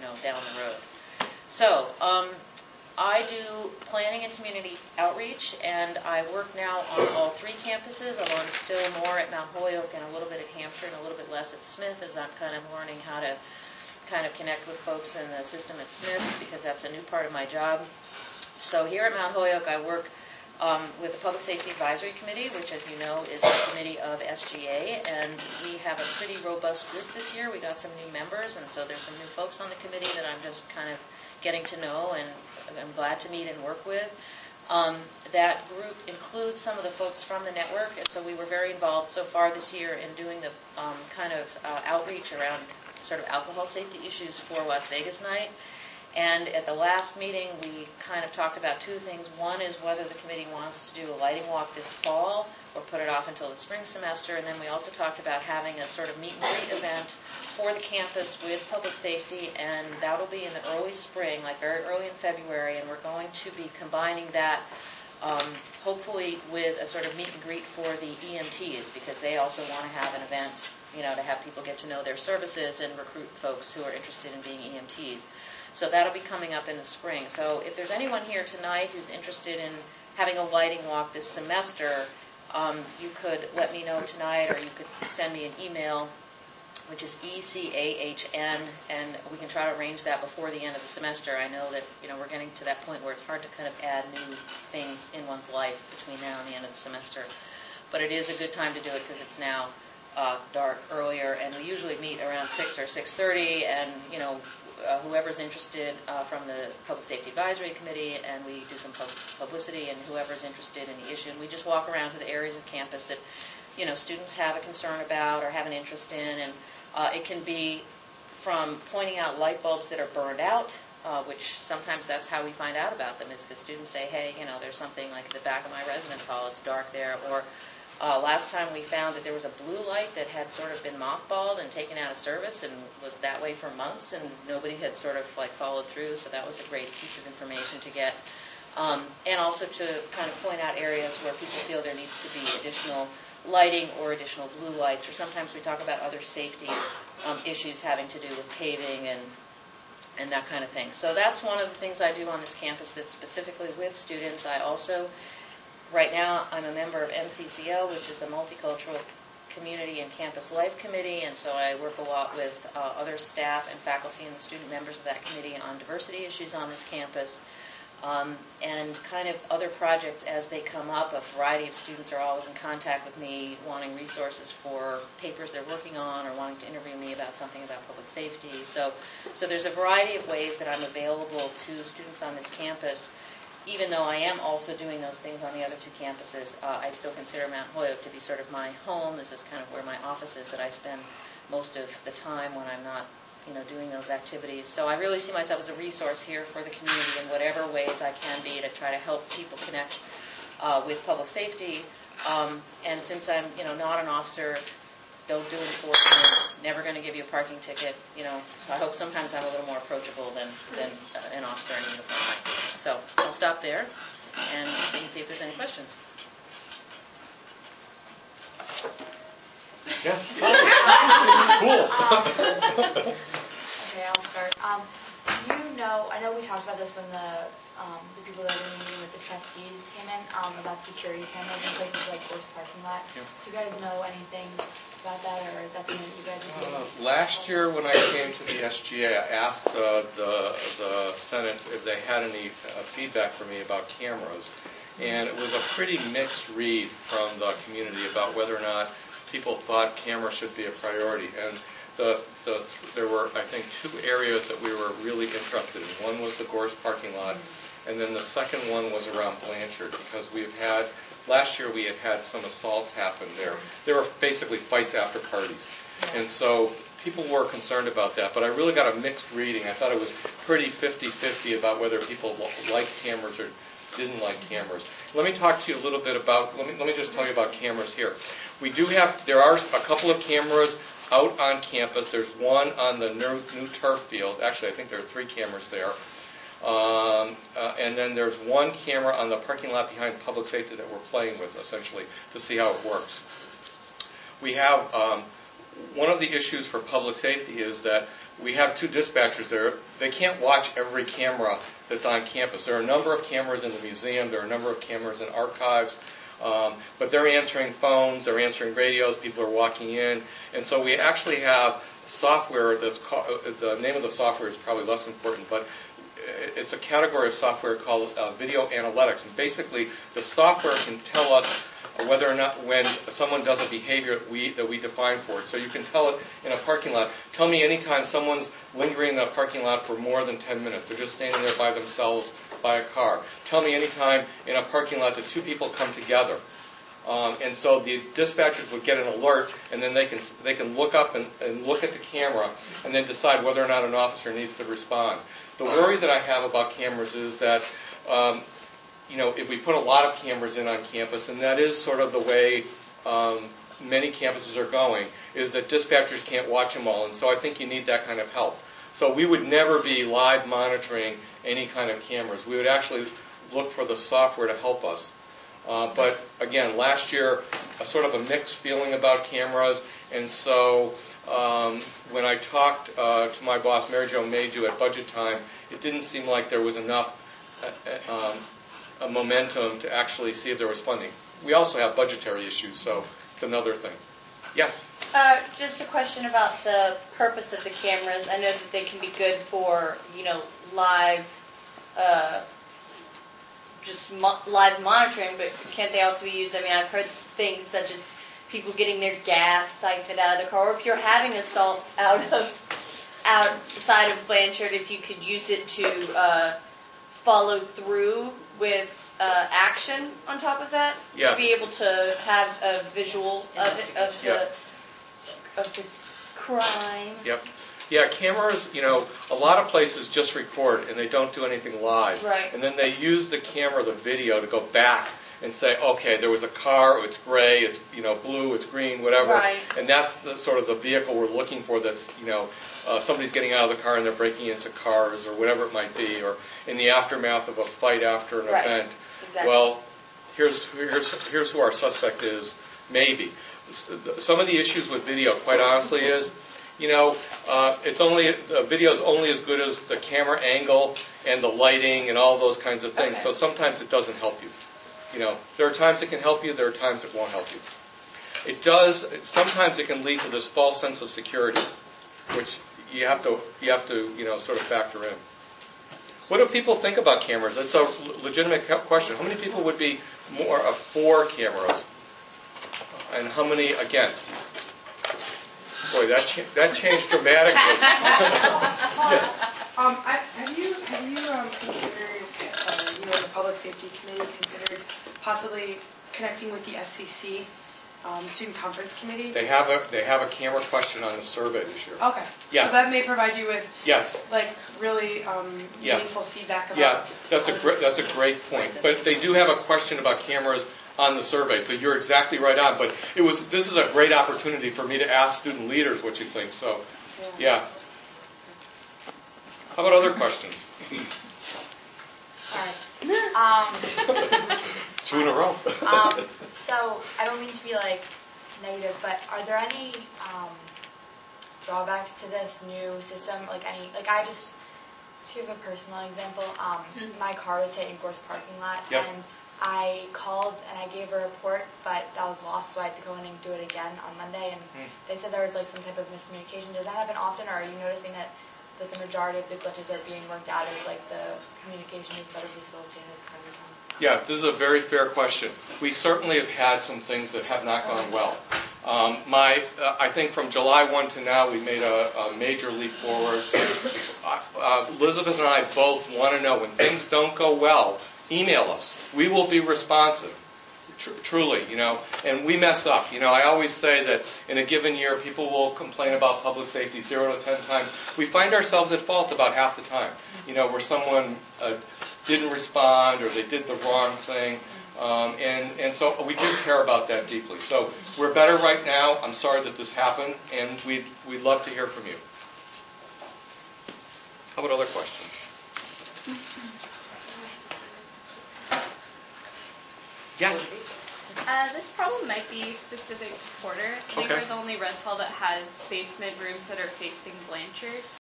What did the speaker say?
down the road. So, I do planning and community outreach, and I work now on all 3 campuses, although I'm still more at Mount Holyoke and a little bit at Hampshire and a little bit less at Smith, as I'm kind of learning how to kind of connect with folks in the system at Smith, because that's a new part of my job. So here at Mount Holyoke, I work with the Public Safety Advisory Committee, which, as you know, is a committee of SGA, and we have a pretty robust group this year. We got some new members, and so there's some new folks on the committee that I'm just kind of getting to know, and I'm glad to meet and work with. That group includes some of the folks from the network, and so we were very involved so far this year in doing the kind of outreach around sort of alcohol safety issues for Las Vegas Night. And at the last meeting, we kind of talked about 2 things. One is whether the committee wants to do a lighting walk this fall or put it off until the spring semester. And then we also talked about having a sort of meet and greet event for the campus with public safety, and that'll be in the early spring, like very early in February, and we're going to be combining that hopefully with a sort of meet and greet for the EMTs, because they also want to have an event, to have people get to know their services and recruit folks who are interested in being EMTs. So that'll be coming up in the spring. So if there's anyone here tonight who's interested in having a lighting walk this semester, you could let me know tonight, or you could send me an email, which is ECAHN, and we can try to arrange that before the end of the semester. I know that we're getting to that point where it's hard to kind of add new things in one's life between now and the end of the semester. But it is a good time to do it because it's now dark earlier, and we usually meet around 6 or 6:30, and whoever's interested from the Public Safety Advisory Committee, and we do some publicity, and whoever's interested in the issue, and we just walk around to the areas of campus that students have a concern about or have an interest in, and it can be from pointing out light bulbs that are burned out, which sometimes that's how we find out about them, is because students say, hey, there's something like at the back of my residence hall, it's dark there, or last time we found that there was a blue light that had sort of been mothballed and taken out of service and was that way for months, and nobody had sort of followed through, so that was a great piece of information to get. And also to kind of point out areas where people feel there needs to be additional lighting or additional blue lights, or sometimes we talk about other safety issues having to do with paving and that kind of thing. So that's one of the things I do on this campus that's specifically with students. I also, right now, I'm a member of MCCL, which is the Multicultural Community and Campus Life Committee, and so I work a lot with other staff and faculty and the student members of that committee on diversity issues on this campus. And kind of other projects as they come up. A variety of students are always in contact with me wanting resources for papers they're working on or wanting to interview me about something about public safety. So there's a variety of ways that I'm available to students on this campus. Even though I am also doing those things on the other 2 campuses, I still consider Mount Holyoke to be sort of my home. This is kind of where my office is, that I spend most of the time when I'm not doing those activities. So I really see myself as a resource here for the community in whatever ways I can be to try to help people connect with public safety. And since I'm, not an officer, don't do enforcement, never going to give you a parking ticket, so I hope sometimes I'm a little more approachable than an officer in uniform. So I'll stop there, and we can see if there's any questions. Yes. Cool. Okay, I'll start. I know we talked about this when the people that were in the meeting with the trustees came in about security cameras in places like Gorse parking lot. Yeah. Do you guys know anything about that, or is that something that you guys are doing? Last year when I came to the SGA, I asked the Senate if they had any feedback for me about cameras, and it was a pretty mixed read from the community about whether or not people thought cameras should be a priority. And there were, I think, 2 areas that we were really interested in. One was the Gorse parking lot, and then the second one was around Blanchard, because last year we had some assaults happen there. There were basically fights after parties. And so people were concerned about that, but I really got a mixed reading. I thought it was pretty 50-50 about whether people liked cameras or didn't like cameras. Let me talk to you a little bit about, let me just tell you about cameras here. There are a couple of cameras out on campus. There's one on the new turf field. Actually, I think there are 3 cameras there. And then there's one camera on the parking lot behind public safety that we're playing with, essentially, to see how it works. We have one of the issues for public safety is that we have two dispatchers there. They can't watch every camera that's on campus. There are a number of cameras in the museum. There are a number of cameras in archives. But they're answering phones. They're answering radios. People are walking in. And so we actually have software that's called, the name of the software is probably less important, but it's a category of software called video analytics. And basically, the software can tell us whether or not when someone does a behavior that we define for it. So you can tell it in a parking lot. Tell me anytime someone's lingering in a parking lot for more than 10 minutes. They're just standing there by themselves by a car. Tell me anytime in a parking lot that two people come together. And so the dispatchers would get an alert, and then they can look up and look at the camera and then decide whether or not an officer needs to respond. The worry that I have about cameras is that if we put a lot of cameras in on campus, and that is sort of the way many campuses are going, is that dispatchers can't watch them all. And so I think you need that kind of help. So we would never be live monitoring any kind of cameras. We would actually look for the software to help us. But again, last year, sort of a mixed feeling about cameras. And so when I talked to my boss, Mary Jo Maydew, at budget time, it didn't seem like there was enough a momentum to actually see if there was funding. We also have budgetary issues, so it's another thing. Yes? Just a question about the purpose of the cameras. I know that they can be good for, live, live monitoring, but can't they also be used? I mean, I've heard things such as people getting their gas siphoned out of the car, or if you're having assaults outside of Blanchard, if you could use it to follow through with action on top of that, yes. To be able to have a visual of the crime. Yep. Yeah, cameras, a lot of places just record and they don't do anything live. Right. And then they use the camera, the video, to go back and say, okay, there was a car, it's gray, it's blue, it's green, whatever. Right. And that's sort of the vehicle we're looking for. That's somebody's getting out of the car and they're breaking into cars or whatever it might be, or in the aftermath of a fight after an right. event. Exactly. Well, here's who our suspect is. Maybe some of the issues with video, quite honestly, is video is only as good as the camera angle and the lighting and all those kinds of things. Okay. So sometimes it doesn't help you. There are times it can help you. There are times it won't help you. It does. Sometimes it can lead to this false sense of security, which you have to sort of factor in. What do people think about cameras? That's a legitimate question. How many people would be more for cameras, and how many against? Boy, that changed dramatically. Yeah. Have you considered, the Public Safety Committee considered possibly connecting with the SCC, the Student Conference Committee? They have a camera question on the survey this year. Okay. Yes. So that may provide you with yes. Really meaningful feedback about. Yeah, that's a great point. But they do have a question about cameras on the survey, so you're exactly right on. But this is a great opportunity for me to ask student leaders what you think. So, yeah. How about other questions? All right. Two in a row. So I don't mean to be negative, but are there any drawbacks to this new system? To give a personal example, my car was hit in Gorse parking lot, yep. and I called and I gave a report, but that was lost, so I had to go in and do it again on Monday, and they said there was some type of miscommunication. Does that happen often, or are you noticing that the majority of the glitches are being worked out as the communication is better facilitated as part of this one? Yeah, this is a very fair question. We certainly have had some things that have not gone well. I think from July 1 to now, we made a major leap forward. Elizabeth and I both want to know when things don't go well, email us. We will be responsive, truly, and we mess up. I always say that in a given year, people will complain about public safety 0 to 10 times. We find ourselves at fault about half the time, where someone didn't respond or they did the wrong thing. And so we do care about that deeply. So we're better right now. I'm sorry that this happened, and we'd love to hear from you. How about other questions? Yes? This problem might be specific to Porter. I think Okay. we're the only res hall that has basement rooms that are facing Blanchard.